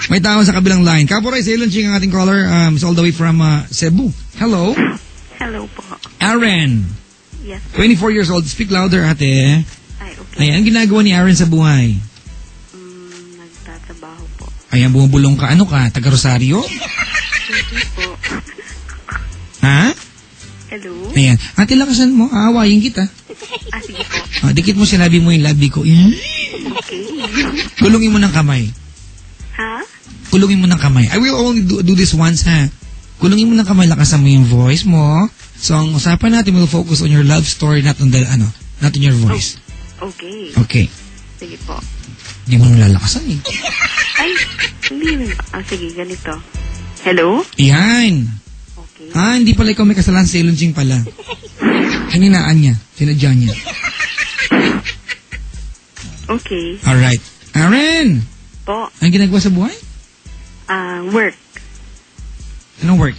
May tao sa kabilang line. Kaporay, sa Lunching ang ating caller. It's all the way from Cebu. Hello? Hello po. Aaron. Yes. 24 years old. Speak louder, ate. Ay, okay. Ayan, ang ginagawa ni Aaron sa buhay? Nagtatrabaho po. Ayan, bumubulong ka. Ano ka? Taga Rosario? Hindi po. Ha? Hello? Ayan. Ate, lakasan mo. Aawayin kita. Sige po. Dikit mo sinabi mo yung labi ko. Okay. Kulungin mo ng kamay. Ha? Kulungin mo ng kamay. I will only do this once, ha? Kulungin mo ng kamay, lakasan mo yung voice mo. So, ang usapan natin, we'll focus on your love story, not on your voice. Okay. Okay. Sige po. Hindi mo nang lalakasan, eh. Ay, hindi. Sige, ganito. Hello? Yan. Okay. Hindi pala ikaw may kasalanan sa Lunching pala. Hininaan niya. Sinadya niya. Okay. Alright. Aaron! Po. Ang ginagawa sa buhay? Work. Anong work?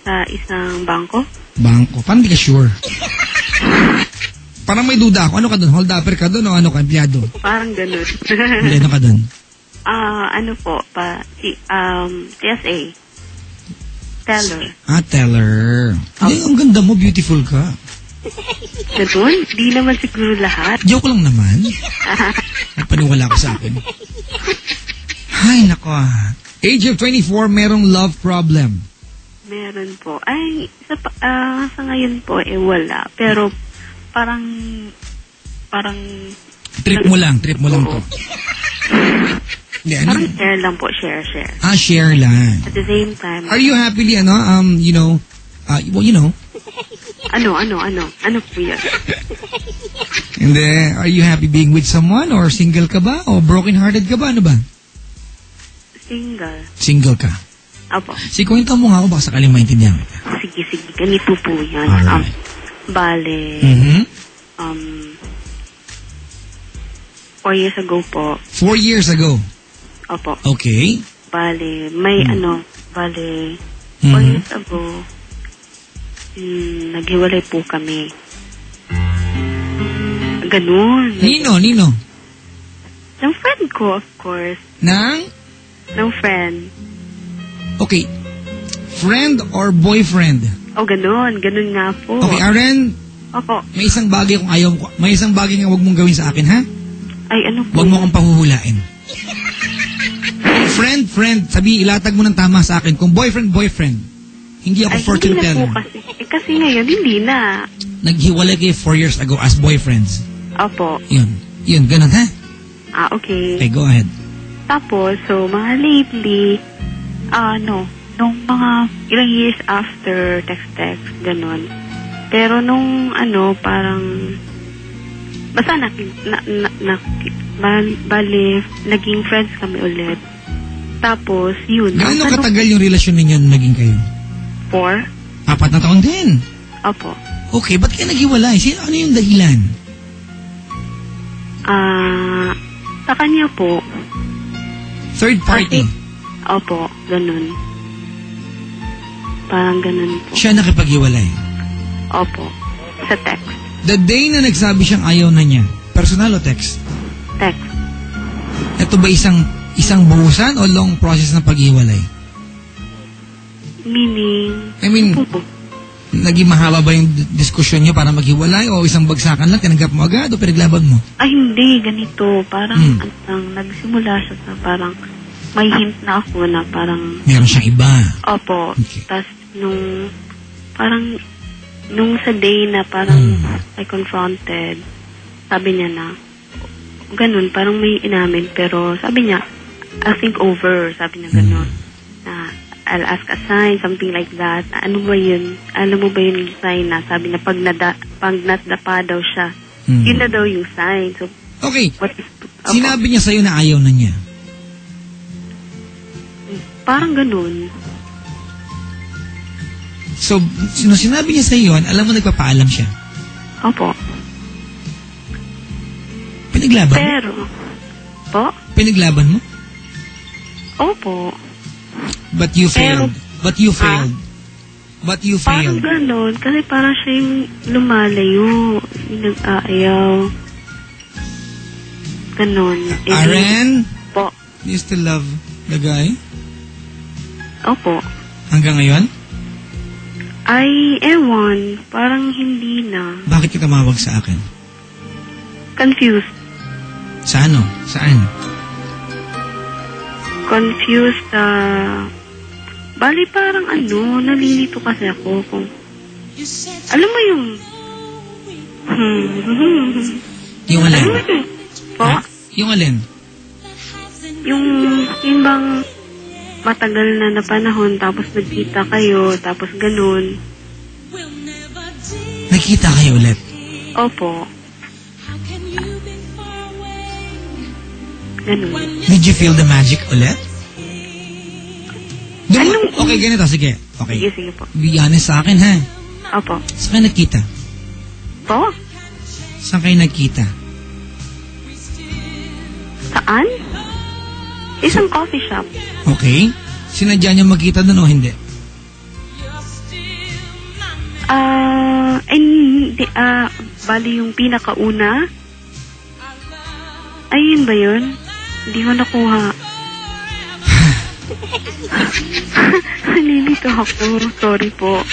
Sa isang bangko. Bangko. Paano di ka sure? Parang may duda ako. Ano ka doon? Hold upper ka doon o ano ka? Empleyado? Parang ganun. Hindi, ano ka doon? Ano po? TSA. Teller. Teller. Hindi, ang ganda mo. Beautiful ka. Ganun? Di naman siguro lahat. Joke lang naman. Nagpaniwala ka sa akin. Ay, nako. Age of 24, merong love problem. Meron po. Ay, sa ngayon po, wala. Pero, parang... Trip mo lang to. Parang share lang po, share. Share lang. At the same time... Are you happily, Ano po yun? Hindi. Are you happy being with someone? Or single ka ba? O broken-hearted ka ba? Ano ba? Single. Single ka? Apo. Kwento mo nga ako, baka sakaling maintindihan kita. Sige. Ganito po yan. Alright. Bale, 4 years ago po. 4 years ago? Opo. Okay. Bale, 4 years ago, naghiwalay po kami. Ganun. Nino? Ng friend ko, of course. Ng friend. Okay. Friend or boyfriend? Ganun. Ganun nga po. Okay, Aaron. Opo. May isang bagay kung ayaw mo. May isang bagay nga huwag mong gawin sa akin, ha? Ay, ano po? Huwag mo akong pahuhulain. Friend. Ilatag mo ng tama sa akin. Kung boyfriend. Hindi ako fortune teller. Kasi ngayon, hindi na. Naghiwalay kayo 4 years ago as boyfriends. Opo. Yun, ganun, ha? Okay. Okay, go ahead. Tapos, so, mga lately, nung mga ilang years after text, ganun. Pero nung, parang, basta naging friends kami ulit. Tapos, yun. Gaano katagal yung relasyon ninyo na naging kayo? 4. 4 na taon din. Opo. Okay, ba't kayo naghiwalay? Ano yung dahilan? Sa kanya po. Third party? Opo, ganun. Parang ganun po. Siya nakipaghiwalay? Opo. Sa text. The day na nagsabi siyang ayaw na niya, personal o text? Text. Ito ba isang buhusan o long process ng paghiwalay? Meaning? Naging mahaba ba yung diskusyon niyo para maghiwalay o isang bagsakan lang, tinanggap mo agad o pinaglaban mo? Ay, hindi. Ganito. Parang nagsimula siya sa parang may hint na ako na parang... Meron siyang iba? Opo. Okay. Tapos nung sa day na parang I confronted, sabi niya na, ganun, parang may inamin, pero sabi niya, I'll think over, sabi niya ganun. I'll ask a sign, something like that. Ano ba yun? Alam mo ba yung sign na sabi na pag natdapa daw siya, yun na daw yung sign. So, okay. Sinabi niya sa'yo na ayaw na niya? Parang ganun. So, sinabi niya sa'yo yun, alam mo nagpapaalam siya? Opo. Pinaglaban? Pero, po? Pinaglaban mo? Opo. But you failed. But you failed. Parang gano'n. Kasi parang siya yung lumalayo. Yung nag-aayaw. Gano'n. Aaron? Po. Do you still love the guy? Opo. Hanggang ngayon? Ay, ewan. Parang hindi na. Bakit ka tumawag sa akin? Confused. Sa ano? Saan? Confused, bali parang nalilito kasi ako kung, alam mo yung, Yung alin? alam mo yung, po? Yung alin? Yung bang matagal na panahon, tapos nagkita kayo, tapos ganun. Nagkita kayo ulit? Opo. Ganun. Did you feel the magic ulit? Okay, ganito. Sige. Okay. Sige po. Be honest sa akin, ha? Opo. Saan kayo nagkita? Po? Saan kayo nagkita? Saan? Isang coffee shop. Okay. Sinadya niya magkita doon o hindi? Hindi, bali yung pinakauna. Ayun ba yun? Hindi ko nakuha. Nalilito ako. Sorry po.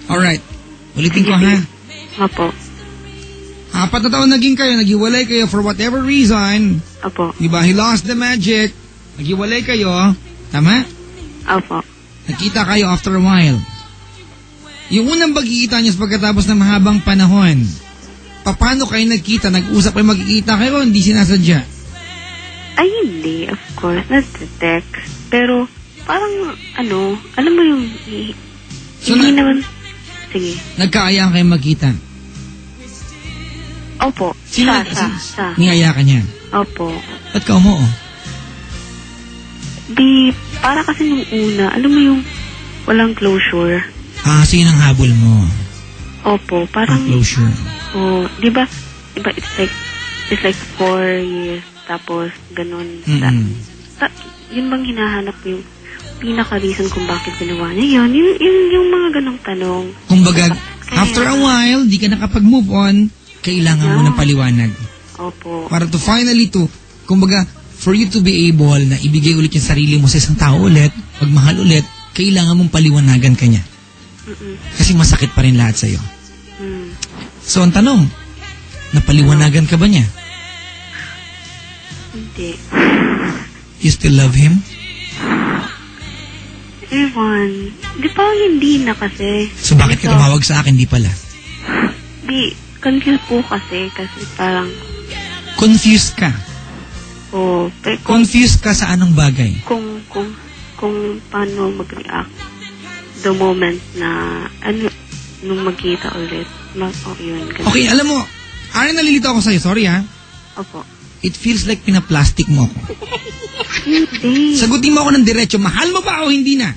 Alright. Ulitin ko, ha? Opo. 4 na taon naging kayo, naghiwalay kayo for whatever reason. Opo. Diba? He lost the magic. Naghiwalay kayo. Tama? Opo. Nagkita kayo after a while. Yung unang pagkikita niyo pagkatapos ng mahabang panahon, paano kayo nagkita? Nag-usap kayo magkikita kayo, hindi sinasadya? Ay, hindi. Of course. Not the text. Pero, parang, alam mo yung, So, hindi naman, sige. Nagkaayaan kayo magkita? Opo. Siya. Niyaya ka niya? Opo. Ba't ka umuo? Para kasi nung una, alam mo yung walang closure. So yun ang habol mo. Opo, parang, closure. Di ba, it's like 4 years, tapos ganun. Yun bang hinahanap yung pinaka-reason kung bakit ginawa niya yun? Yung mga ganong tanong. Kumbaga, after a while, di ka nakapag-move on, kailangan mo ng paliwanag. Opo. Para to finally kumbaga, for you to be able na ibigay ulit yung sarili mo sa isang tao ulit, magmahal ulit, kailangan mong paliwanagan ka niya. Kasi masakit pa rin lahat sa'yo. So, ang tanong, napaliwanagan ka ba niya? Hindi. You still love him? Ewan. Di pa hindi na kasi. So, bakit ka tumawag sa akin? Di pala. Confused po kasi parang... Confused ka? Confused ka sa anong bagay? Kung paano mag-react the moment na, nung magkita ulit. Yun. Ganun. Okay, alam mo, nalilito ako sa'yo. Sorry, ha? Opo. It feels like pinaplastic mo ako. Hindi. Sagutin mo ako ng diretso. Mahal mo ba o hindi na?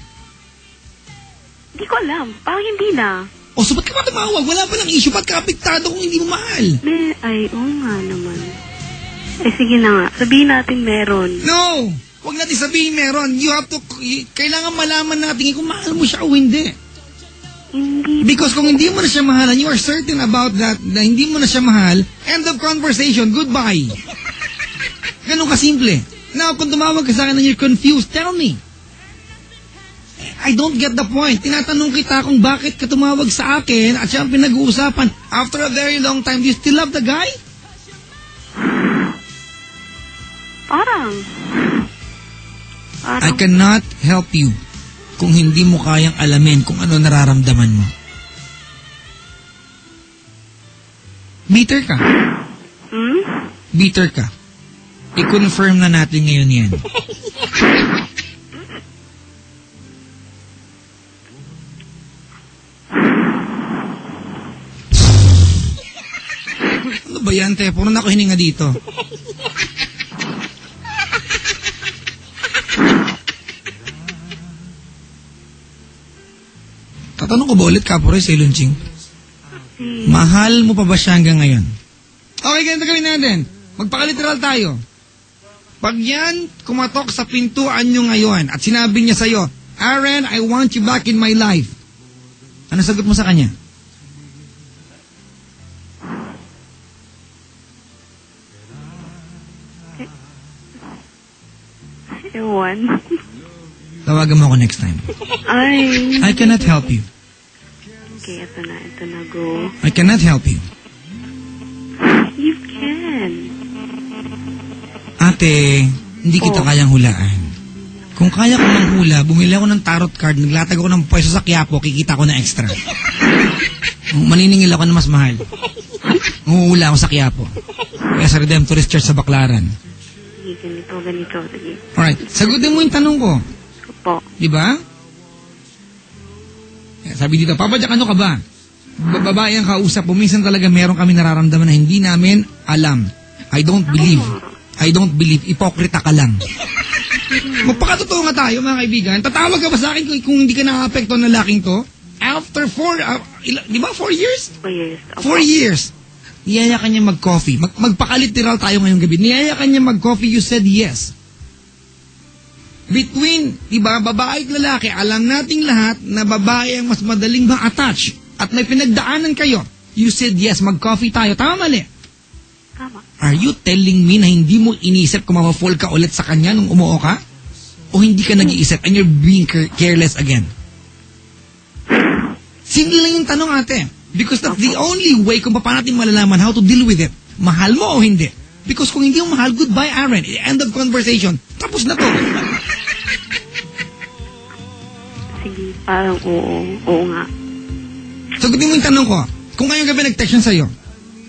Hindi ko alam. Parang hindi na. So ba't ka pa tumawag? Wala pa lang issue. Ba't ka apektado kung hindi mo mahal? Oo nga naman. Sige na nga. Sabihin natin meron. No! Huwag natin sabihin meron. Kailangan malaman natin kung mahal mo siya o hindi. Hindi. Because kung hindi mo na siya mahalan, you are certain about that, na hindi mo na siya mahal, end of conversation, goodbye. Ganun kasimple. Now, kung tumawag ka sa akin na you're confused, tell me. I don't get the point. Tinatanong kita kung bakit ka tumawag sa akin at siya ang pinag-uusapan. After a very long time, do you still love the guy? Parang. I cannot help you kung hindi mo kayang alamin kung ano nararamdaman mo. Bitter ka. Bitter ka. I-confirm na natin ngayon yan. Ano ba yan, te? Puro na ako hininga dito. Tatanong ko ba ulit, Kapore, sa Ilunching? Mahal mo pa ba siya hanggang ngayon? Okay, ganito gawin natin. Magpakaliteral tayo. Pag yan, kumatok sa pintuan nyo ngayon at sinabi niya sa'yo, Aaron, I want you back in my life. Ano sagot mo sa kanya? Ewan. Tawagan mo ako next time. Ay. I cannot help you. Okay, ito na, go. I cannot help you. You can. Ate, hindi kita kayang hulaan. Kung kaya ko ng hula, bumili ako ng tarot card, naglatag ako ng pwesto sa Quiapo, kikita ko na extra. Maniningil ako na mas mahal. Umuhula ako sa Quiapo. Kaya sa Redemptorist Church sa Baclaran. Sige, ganito. Sige. Alright, sagutin mo yung tanong ko. Po. Diba? Sabi dito, Papa Jack, ano ka ba? Babae ang kausap mo. Minsan talaga meron kami nararamdaman na hindi namin alam. I don't believe. Ipokrita ka lang. Magpakatotoo nga tayo, mga kaibigan. Tatawag ka ba sa akin kung hindi ka nakapekto ng laking to? After 4 years? 4 years. 4 years. Niyaya ka niya mag-coffee. Magpakaliteral tayo ngayong gabi. Niyaya ka niya mag-coffee, you said yes. Between, babae at lalaki, alam nating lahat na babae ang mas madaling ma-attach. At may pinagdaanan kayo. You said yes, mag-coffee tayo. Tama, mali? Tama. Are you telling me na hindi mo inisip kung ma-fall ka ulit sa kanya nung umuo ka? O hindi ka nag-iisip and you're being careless again? Simple lang yung tanong, ate. Because that's the only way kung paano natin malalaman how to deal with it. Mahal mo o hindi? Because kung hindi mo mahal, goodbye, Aaron. End of conversation. Tapos na to. Sige, parang oo nga. Sagutin mo yung tanong ko. Kung ngayong gabi nag-text siya sa'yo,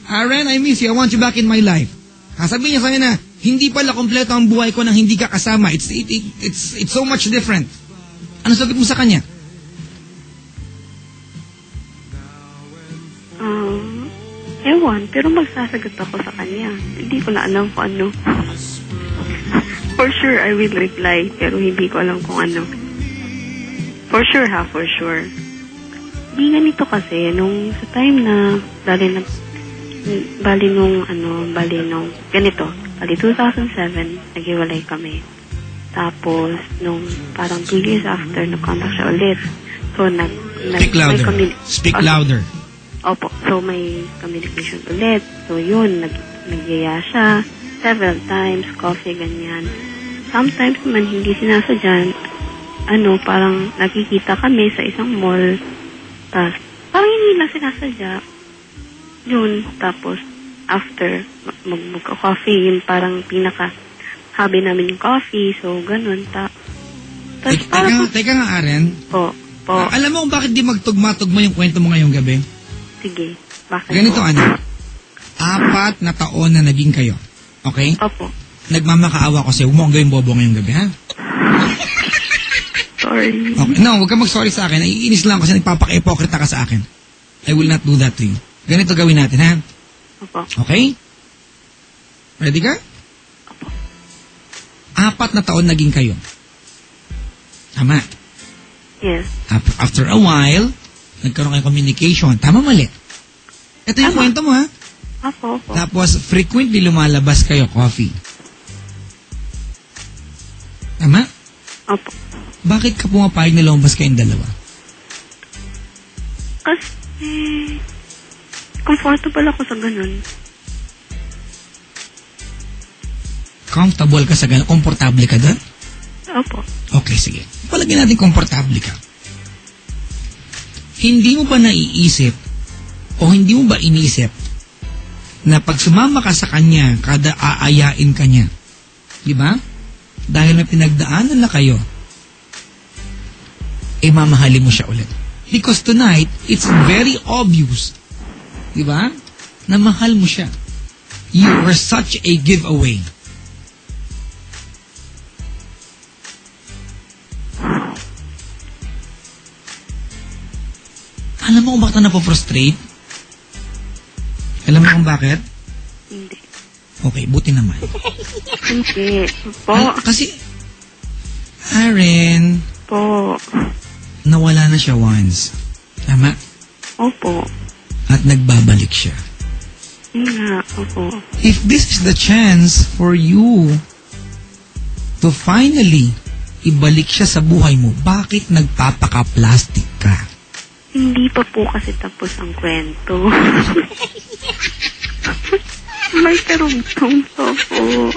Aaron, I miss you. I want you back in my life. Sabihin niya sa'yo na, hindi pala kompleto ang buhay ko nang hindi ka kasama. It's so much different. Ano sagot mo sa kanya? Ewan, pero magsasagot ako sa kanya. Hindi ko na alam kung ano. For sure, I will reply, pero hindi ko alam kung ano. For sure, for sure. Di ganito kasi, nung sa time na, bali nung 2007, naghiwalay kami. Tapos, nung parang 2 years after, nag-contact siya ulit. So, Speak louder. Opo. So, may communication ulit. So, yun, nagyaya siya several times, coffee, ganyan. Sometimes naman, hindi sinasadyan. Parang nakikita kami sa isang mall. Tapos, parang hindi lang sinasadya. Yun, tapos, after, magka-coffee, yun parang pinaka-hobby namin yung coffee. So, ganun. Teka nga, Aren. Po. Alam mo kung bakit di magtugma-tugma yung kwento mo ngayong gabi? Sige. Bakit ganito, 4 na taon na naging kayo. Okay? Opo. Nagmamakaawa ko sa'yo. Huwag mo akong gawin bobo ngayong gabi, ha? Sorry. Okay. No, huwag ka mag-sorry sa akin. Naiinis lang kasi nagpapaka-ipokrita ka sa akin. I will not do that to you. Ganito gawin natin, ha? Opo. Okay? Ready ka? Opo. 4 na taon naging kayo. Tama. Yes. After a while, nagkaroon kayo communication. Tama, mali? Ito yung kwento mo, ha? Opo. Tapos, frequently lumalabas kayo, coffee. Tama? Opo. Bakit ka pumapayag na lumabas kayong dalawa? Kasi, comfortable ako sa ganun. Comfortable ka sa ganun? Komportable ka doon? Opo. Okay, sige. Palagyan natin komportable ka. Hindi mo ba naiisip o hindi mo ba inisip na pag sumama ka sa kanya, kada aayain ka niya, di ba? Dahil may pinagdaanan na kayo, mamahalin mo siya ulit. Because tonight, it's very obvious, di ba, na mahal mo siya. You are such a giveaway. Alam mo kung bakit na napo-frustrate? Alam mo kung bakit? Hindi. Okay, buti naman. Hindi. Po. Kasi, Aaron, Po. nawala na siya once. Tama? Opo. At nagbabalik siya. Yun nga. Opo. If this is the chance for you to finally ibalik siya sa buhay mo, bakit nagpapaka-plastic ka? Hindi pa po kasi tapos ang kwento. May karugtong pa po.